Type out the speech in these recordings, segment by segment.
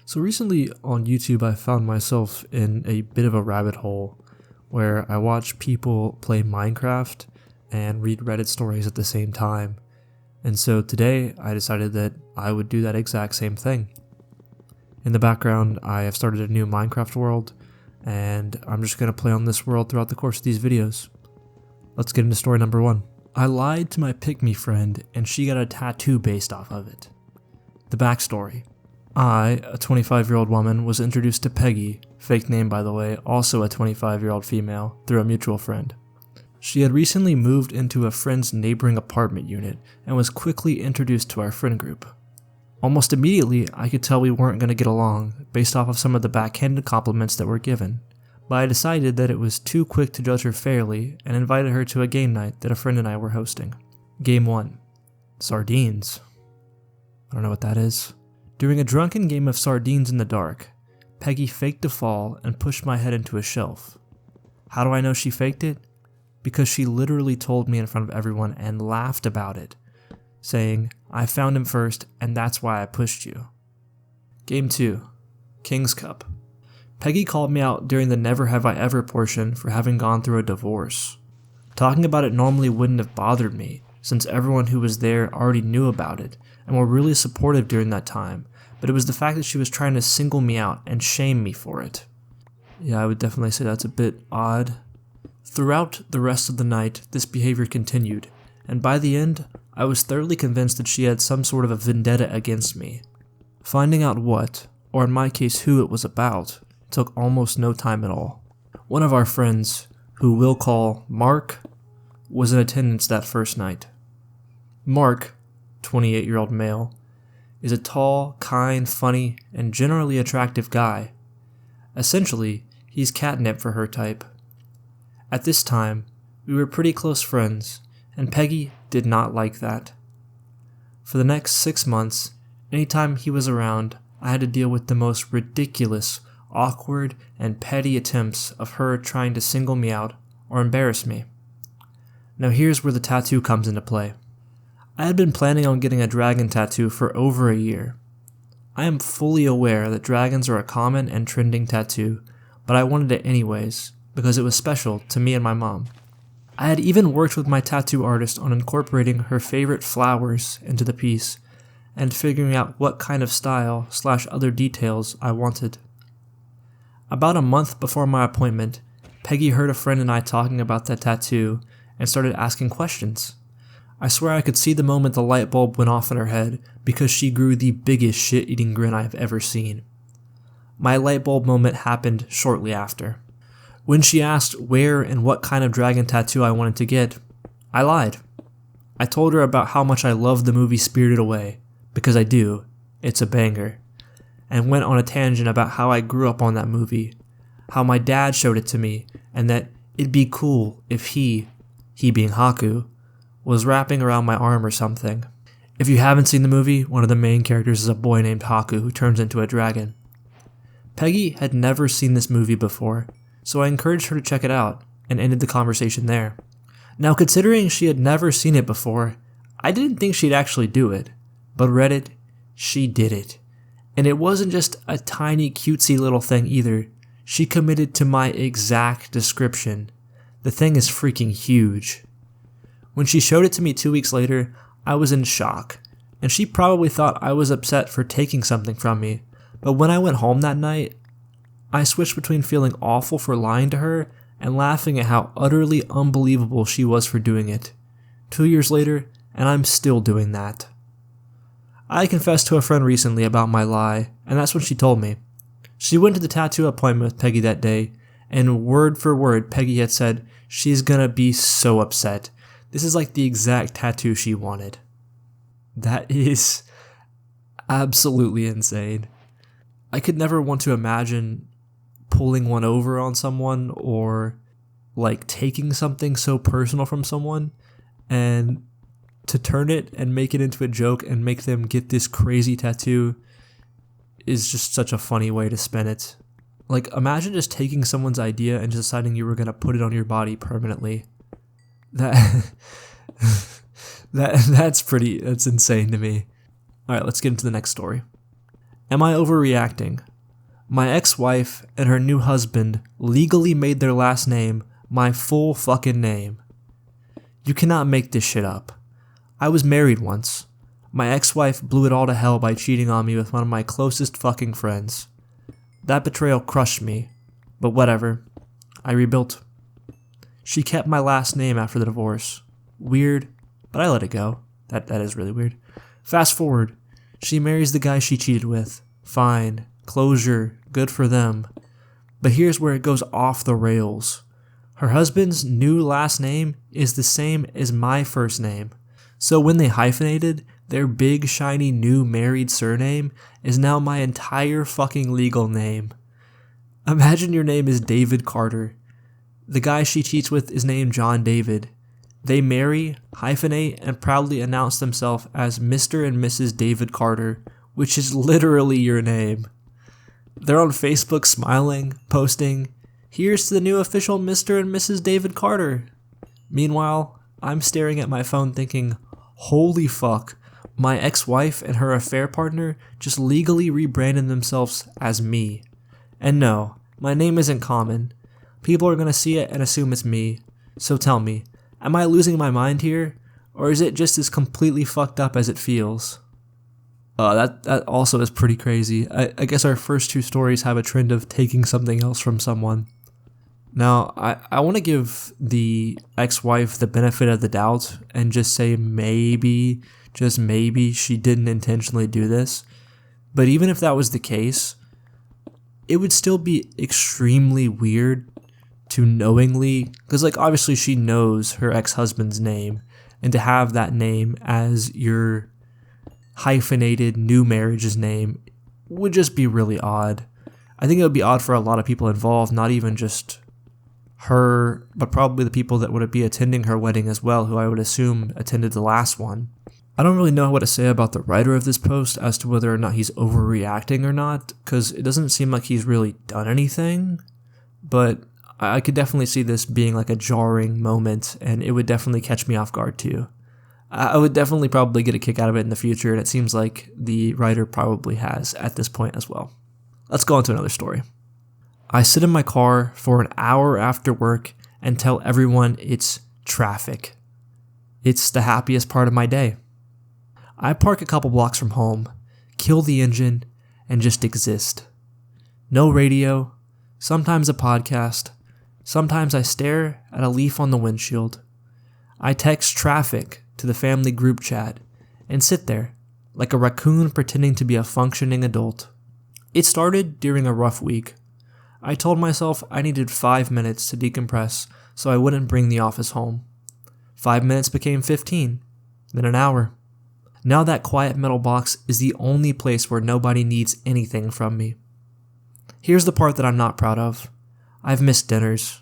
So recently on YouTube, I found myself in a bit of a rabbit hole where I watch people play Minecraft and read Reddit stories at the same time. And so today I decided that I would do that exact same thing. In the background, I have started a new Minecraft world, and I'm just going to play on this world throughout the course of these videos. Let's get into story number 1. I lied to my pick-me friend, and she got a tattoo based off of it. The backstory. I, a 25-year-old woman, was introduced to Peggy, fake name by the way, also a 25-year-old female, through a mutual friend. She had recently moved into a friend's neighboring apartment unit and was quickly introduced to our friend group. Almost immediately, I could tell we weren't going to get along based off of some of the backhanded compliments that were given, but I decided that it was too quick to judge her fairly and invited her to a game night that a friend and I were hosting. Game 1. Sardines. I don't know what that is. During a drunken game of sardines in the dark, Peggy faked a fall and pushed my head into a shelf. How do I know she faked it? Because she literally told me in front of everyone and laughed about it, saying, "I found him first and that's why I pushed you." Game 2. King's Cup. Peggy called me out during the never have I ever portion for having gone through a divorce. Talking about it normally wouldn't have bothered me, since everyone who was there already knew about it and were really supportive during that time, but it was the fact that she was trying to single me out and shame me for it. Yeah, I would definitely say that's a bit odd. Throughout the rest of the night, this behavior continued, and by the end, I was thoroughly convinced that she had some sort of a vendetta against me. Finding out what, or in my case who it was about, took almost no time at all. One of our friends, who we'll call Mark, was in attendance that first night. Mark, 28-year-old male, is a tall, kind, funny, and generally attractive guy. Essentially, he's catnip for her type. At this time, we were pretty close friends, and Peggy did not like that. For the next 6 months, anytime he was around, I had to deal with the most ridiculous, awkward, and petty attempts of her trying to single me out or embarrass me. Now here's where the tattoo comes into play. I had been planning on getting a dragon tattoo for over a year. I am fully aware that dragons are a common and trending tattoo, but I wanted it anyways, because it was special to me and my mom. I had even worked with my tattoo artist on incorporating her favorite flowers into the piece, and figuring out what kind of style / other details I wanted. About a month before my appointment, Peggy heard a friend and I talking about that tattoo and started asking questions. I swear I could see the moment the light bulb went off in her head because she grew the biggest shit-eating grin I've ever seen. My light bulb moment happened shortly after. When she asked where and what kind of dragon tattoo I wanted to get, I lied. I told her about how much I loved the movie Spirited Away, because I do, it's a banger, and went on a tangent about how I grew up on that movie, how my dad showed it to me, and that it'd be cool if he being Haku, was wrapping around my arm or something. If you haven't seen the movie, one of the main characters is a boy named Haku who turns into a dragon. Peggy had never seen this movie before, so I encouraged her to check it out, and ended the conversation there. Now considering she had never seen it before, I didn't think she'd actually do it, but Reddit, she did it. And it wasn't just a tiny cutesy little thing either, she committed to my exact description. The thing is freaking huge. When she showed it to me 2 weeks later, I was in shock, and she probably thought I was upset for taking something from me, but when I went home that night, I switched between feeling awful for lying to her and laughing at how utterly unbelievable she was for doing it. 2 years later, and I'm still doing that. I confessed to a friend recently about my lie, and that's what she told me. She went to the tattoo appointment with Peggy that day, and word for word Peggy had said she's gonna be so upset. This is like the exact tattoo she wanted. That is absolutely insane. I could never want to imagine pulling one over on someone or like taking something so personal from someone and to turn it and make it into a joke and make them get this crazy tattoo is just such a funny way to spin it. Like, imagine just taking someone's idea and just deciding you were going to put it on your body permanently. That's insane to me. Alright, let's get into the next story. Am I overreacting? My ex-wife and her new husband legally made their last name my full fucking name. You cannot make this shit up. I was married once. My ex-wife blew it all to hell by cheating on me with one of my closest fucking friends. That betrayal crushed me, but whatever. I rebuilt. She kept my last name after the divorce. Weird, but I let it go. That is really weird. Fast forward. She marries the guy she cheated with. Fine. Closure. Good for them. But here's where it goes off the rails. Her husband's new last name is the same as my first name. So when they hyphenated, their big shiny new married surname is now my entire fucking legal name. Imagine your name is David Carter. The guy she cheats with is named John David. They marry, hyphenate, and proudly announce themselves as Mr. and Mrs. David Carter, which is literally your name. They're on Facebook smiling, posting, "Here's to the new official Mr. and Mrs. David Carter." Meanwhile, I'm staring at my phone thinking, holy fuck, my ex-wife and her affair partner just legally rebranded themselves as me. And no, my name isn't common. People are gonna see it and assume it's me. So tell me, am I losing my mind here? Or is it just as completely fucked up as it feels? That also is pretty crazy. I guess our first two stories have a trend of taking something else from someone. Now, I want to give the ex-wife the benefit of the doubt and just say maybe, just maybe, she didn't intentionally do this. But even if that was the case, it would still be extremely weird to knowingly, because like obviously she knows her ex-husband's name, and to have that name as your hyphenated new marriage's name would just be really odd. I think it would be odd for a lot of people involved, not even just her, but probably the people that would be attending her wedding as well, who I would assume attended the last one. I don't really know what to say about the writer of this post as to whether or not he's overreacting or not, because it doesn't seem like he's really done anything, but I could definitely see this being like a jarring moment, and it would definitely catch me off guard too. I would definitely probably get a kick out of it in the future, and it seems like the writer probably has at this point as well. Let's go on to another story. I sit in my car for an hour after work and tell everyone it's traffic. It's the happiest part of my day. I park a couple blocks from home, kill the engine, and just exist. No radio, sometimes a podcast, sometimes I stare at a leaf on the windshield. I text traffic to the family group chat and sit there like a raccoon pretending to be a functioning adult. It started during a rough week. I told myself I needed 5 minutes to decompress so I wouldn't bring the office home. 5 minutes became 15, then an hour. Now that quiet metal box is the only place where nobody needs anything from me. Here's the part that I'm not proud of. I've missed dinners.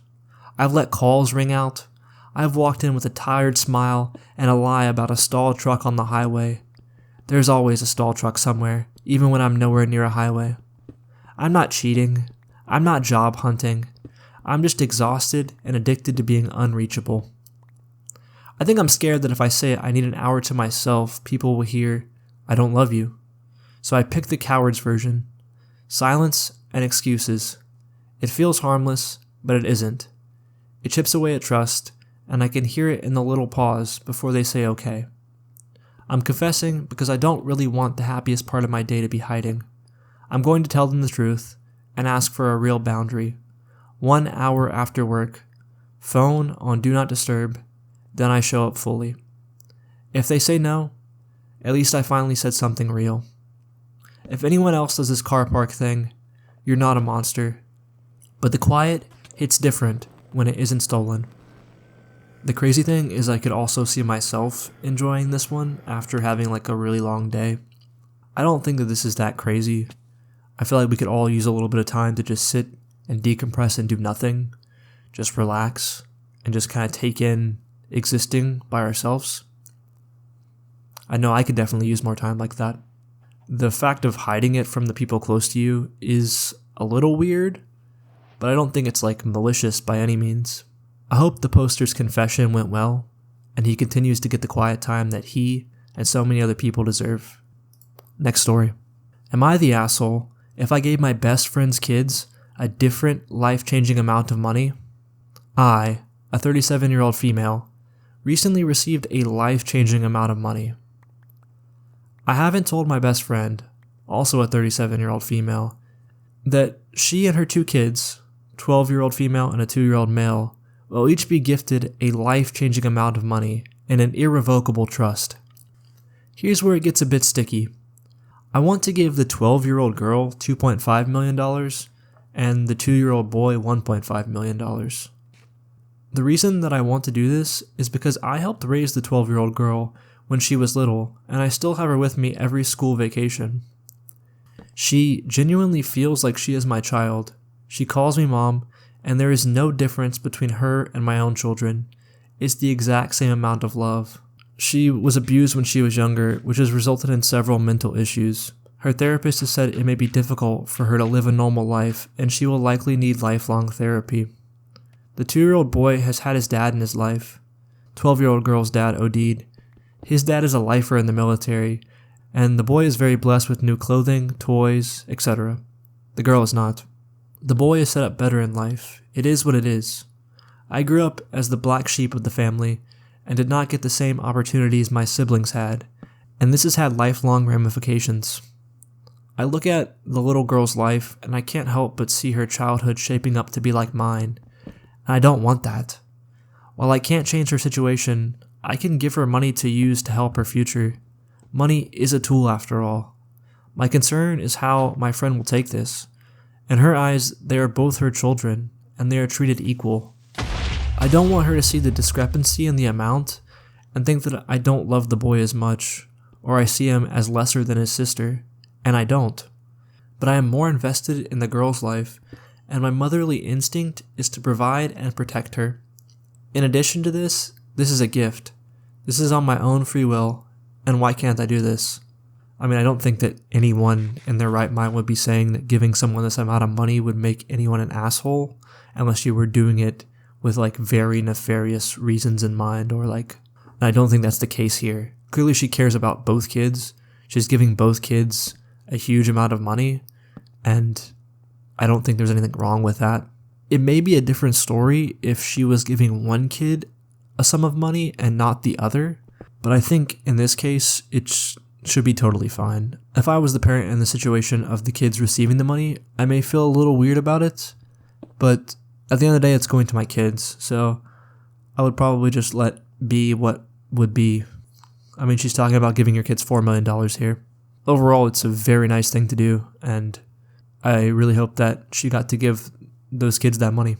I've let calls ring out. I've walked in with a tired smile and a lie about a stalled truck on the highway. There's always a stalled truck somewhere, even when I'm nowhere near a highway. I'm not cheating. I'm not job hunting. I'm just exhausted and addicted to being unreachable. I think I'm scared that if I say I need an hour to myself, people will hear, "I don't love you." So I pick the coward's version. Silence and excuses. It feels harmless, but it isn't. It chips away at trust, and I can hear it in the little pause before they say okay. I'm confessing because I don't really want the happiest part of my day to be hiding. I'm going to tell them the truth and ask for a real boundary. 1 hour after work, phone on Do Not Disturb, then I show up fully. If they say no, at least I finally said something real. If anyone else does this car park thing, you're not a monster. But the quiet hits different when it isn't stolen. The crazy thing is I could also see myself enjoying this one after having like a really long day. I don't think that this is that crazy. I feel like we could all use a little bit of time to just sit and decompress and do nothing. Just relax and just kind of take in existing by ourselves. I know I could definitely use more time like that. The fact of hiding it from the people close to you is a little weird, but I don't think it's like malicious by any means. I hope the poster's confession went well, and he continues to get the quiet time that he and so many other people deserve. Next story. Am I the asshole if I gave my best friend's kids a different life-changing amount of money? I, a 37-year-old female, recently received a life-changing amount of money. I haven't told my best friend, also a 37-year-old female, that she and her 2 kids, 12-year-old female and a 2-year-old male, will each be gifted a life-changing amount of money and an irrevocable trust. Here's where it gets a bit sticky. I want to give the 12-year-old girl $2.5 million and the 2-year-old boy $1.5 million. The reason that I want to do this is because I helped raise the 12-year-old girl when she was little, and I still have her with me every school vacation. She genuinely feels like she is my child. She calls me mom, and there is no difference between her and my own children. It's the exact same amount of love. She was abused when she was younger, which has resulted in several mental issues. Her therapist has said it may be difficult for her to live a normal life, and she will likely need lifelong therapy. The 2-year-old boy has had his dad in his life. 12-year-old girl's dad OD'd. His dad is a lifer in the military, and the boy is very blessed with new clothing, toys, etc. The girl is not. The boy is set up better in life. It is what it is. I grew up as the black sheep of the family and did not get the same opportunities my siblings had, and this has had lifelong ramifications. I look at the little girl's life and I can't help but see her childhood shaping up to be like mine, and I don't want that. While I can't change her situation, I can give her money to use to help her future. Money is a tool after all. My concern is how my friend will take this. In her eyes, they are both her children, and they are treated equal. I don't want her to see the discrepancy in the amount and think that I don't love the boy as much, or I see him as lesser than his sister, and I don't. But I am more invested in the girl's life, and my motherly instinct is to provide and protect her. In addition to this is a gift. This is on my own free will, and why can't I do this? I mean, I don't think that anyone in their right mind would be saying that giving someone this amount of money would make anyone an asshole, unless you were doing it with like very nefarious reasons in mind, or like, I don't think that's the case here. Clearly she cares about both kids. She's giving both kids a huge amount of money, and I don't think there's anything wrong with that. It may be a different story if she was giving one kid a sum of money and not the other, but I think in this case it should be totally fine. If I was the parent in the situation of the kids receiving the money, I may feel a little weird about it, but at the end of the day it's going to my kids, so I would probably just let be what would be. I mean, she's talking about giving your kids $4 million here. Overall, it's a very nice thing to do, and I really hope that she got to give those kids that money.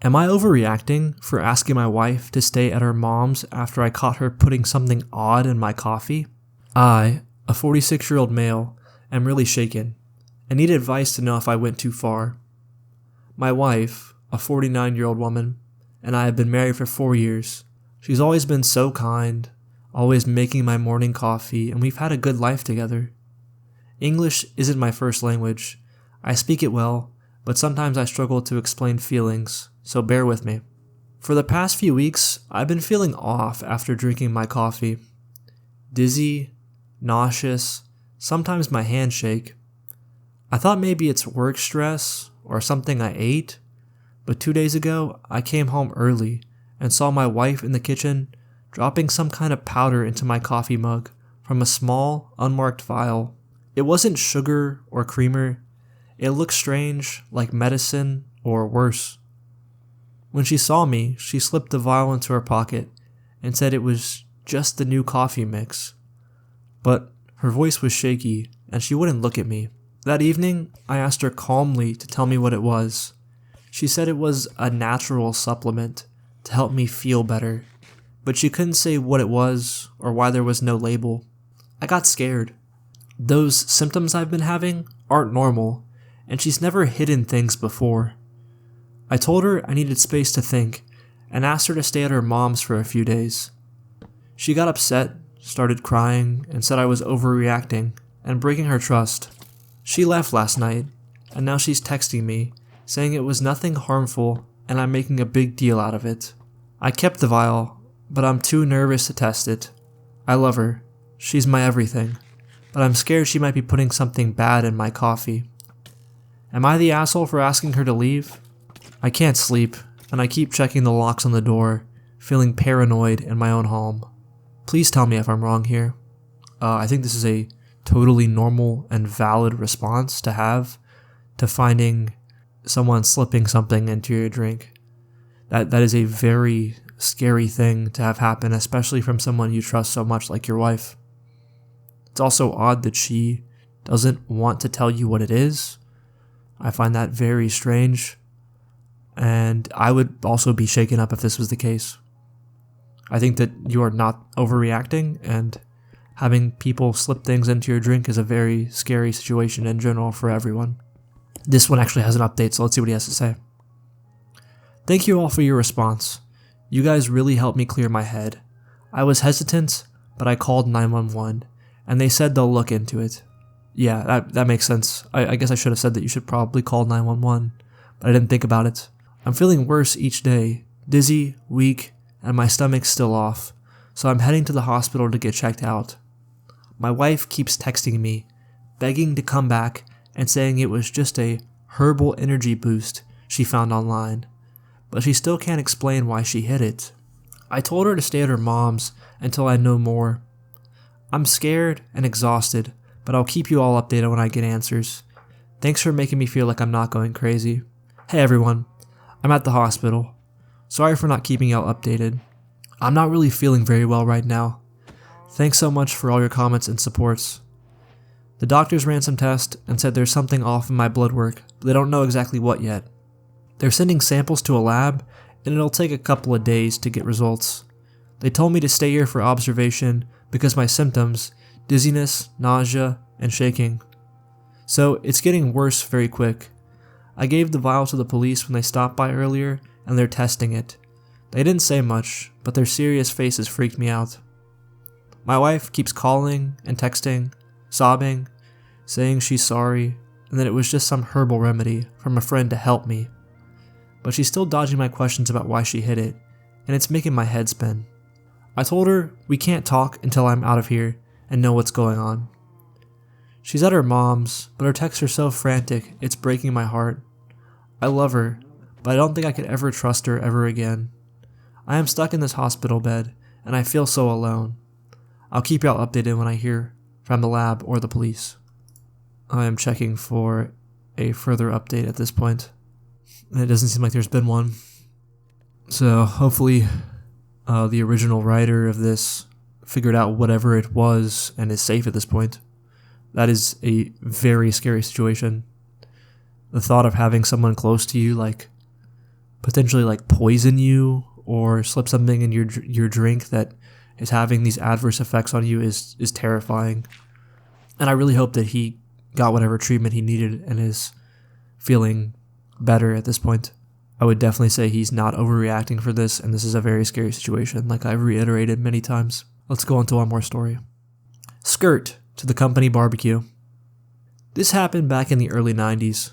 Am I overreacting for asking my wife to stay at her mom's after I caught her putting something odd in my coffee? I, a 46-year-old male, am really shaken and need advice to know if I went too far. My wife, a 49-year-old woman, and I have been married for 4 years. She's always been so kind, always making my morning coffee, and we've had a good life together. English isn't my first language. I speak it well, but sometimes I struggle to explain feelings, so bear with me. For the past few weeks, I've been feeling off after drinking my coffee. Dizzy, nauseous, sometimes my hands shake. I thought maybe it's work stress or something I ate, but 2 days ago, I came home early and saw my wife in the kitchen dropping some kind of powder into my coffee mug from a small, unmarked vial. It wasn't sugar or creamer. It looked strange, like medicine, or worse. When she saw me, she slipped the vial into her pocket and said it was just the new coffee mix. But her voice was shaky, and she wouldn't look at me. That evening, I asked her calmly to tell me what it was. She said it was a natural supplement to help me feel better, but she couldn't say what it was or why there was no label. I got scared. Those symptoms I've been having aren't normal, and she's never hidden things before. I told her I needed space to think and asked her to stay at her mom's for a few days. She got upset, started crying, and said I was overreacting and breaking her trust. She left last night, and now she's texting me, saying it was nothing harmful and I'm making a big deal out of it. I kept the vial, but I'm too nervous to test it. I love her. She's my everything. But but I'm scared she might be putting something bad in my coffee. Am I the asshole for asking her to leave? I can't sleep, and I keep checking the locks on the door, feeling paranoid in my own home. Please tell me if I'm wrong here. I think this is a totally normal and valid response to have to finding someone slipping something into your drink. That is a very scary thing to have happen, especially from someone you trust so much like your wife. It's also odd that she doesn't want to tell you what it is. I find that very strange, and I would also be shaken up if this was the case. I think that you are not overreacting, and having people slip things into your drink is a very scary situation in general for everyone. This one actually has an update, so let's see what he has to say. Thank you all for your response. You guys really helped me clear my head. I was hesitant, but I called 911, and they said they'll look into it. Yeah, that makes sense. I guess I should have said that you should probably call 911, but I didn't think about it. I'm feeling worse each day, dizzy, weak, and my stomach's still off, so I'm heading to the hospital to get checked out. My wife keeps texting me, begging to come back and saying it was just a herbal energy boost she found online, but she still can't explain why she hid it. I told her to stay at her mom's until I know more. I'm scared and exhausted, but I'll keep you all updated when I get answers. Thanks for making me feel like I'm not going crazy. Hey everyone, I'm at the hospital. Sorry for not keeping y'all updated. I'm not really feeling very well right now. Thanks so much for all your comments and supports. The doctors ran some tests and said there's something off in my blood work, but they don't know exactly what yet. They're sending samples to a lab, and it'll take a couple of days to get results. They told me to stay here for observation because my symptoms, dizziness, nausea, and shaking. So it's getting worse very quick. I gave the vial to the police when they stopped by earlier, and they're testing it. They didn't say much, but their serious faces freaked me out. My wife keeps calling and texting, sobbing, saying she's sorry, and that it was just some herbal remedy from a friend to help me. But she's still dodging my questions about why she hid it, and it's making my head spin. I told her we can't talk until I'm out of here and know what's going on. She's at her mom's, but her texts are so frantic, it's breaking my heart. I love her, but I don't think I could ever trust her ever again. I am stuck in this hospital bed, and I feel so alone. I'll keep y'all updated when I hear from the lab or the police. I am checking for a further update at this point, and it doesn't seem like there's been one. So hopefully the original writer of this figured out whatever it was and is safe at this point. That is a very scary situation. The thought of having someone close to you potentially poison you or slip something in your drink that is having these adverse effects on you is terrifying. And I really hope that he got whatever treatment he needed and is feeling better at this point. I would definitely say he's not overreacting for this, and this is a very scary situation, like I've reiterated many times. Let's go on to one more story. Skirt to the company barbecue. This happened back in the early 90s.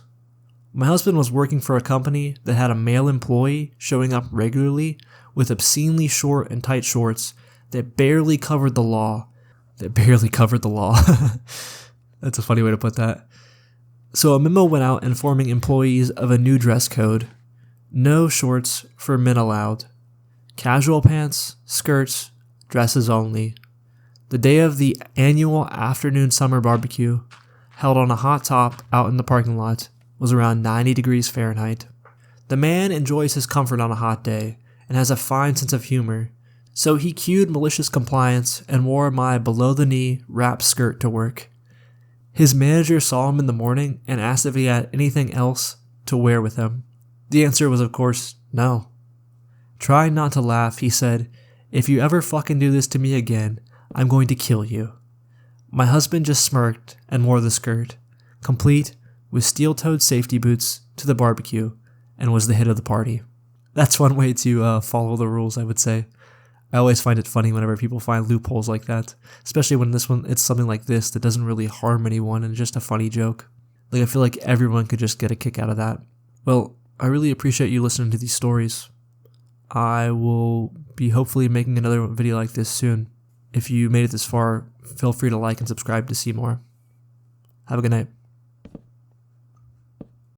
My husband was working for a company that had a male employee showing up regularly with obscenely short and tight shorts that barely covered the law. That's a funny way to put that. So a memo went out informing employees of a new dress code. No shorts for men allowed. Casual pants, skirts, dresses only. The day of the annual afternoon summer barbecue, held on a hot top out in the parking lot, was around 90 degrees Fahrenheit. The man enjoys his comfort on a hot day and has a fine sense of humor, so he cued malicious compliance and wore my below-the-knee wrap skirt to work. His manager saw him in the morning and asked if he had anything else to wear with him. The answer was, of course, no. Trying not to laugh, he said, "If you ever fucking do this to me again, I'm going to kill you." My husband just smirked and wore the skirt, complete with steel-toed safety boots, to the barbecue, and was the hit of the party. That's one way to follow the rules, I would say. I always find it funny whenever people find loopholes like that, especially when it's something like this that doesn't really harm anyone and just a funny joke. I feel like everyone could just get a kick out of that. Well, I really appreciate you listening to these stories. I will be hopefully making another video like this soon. If you made it this far, Feel free to like and subscribe to see more. Have a good night.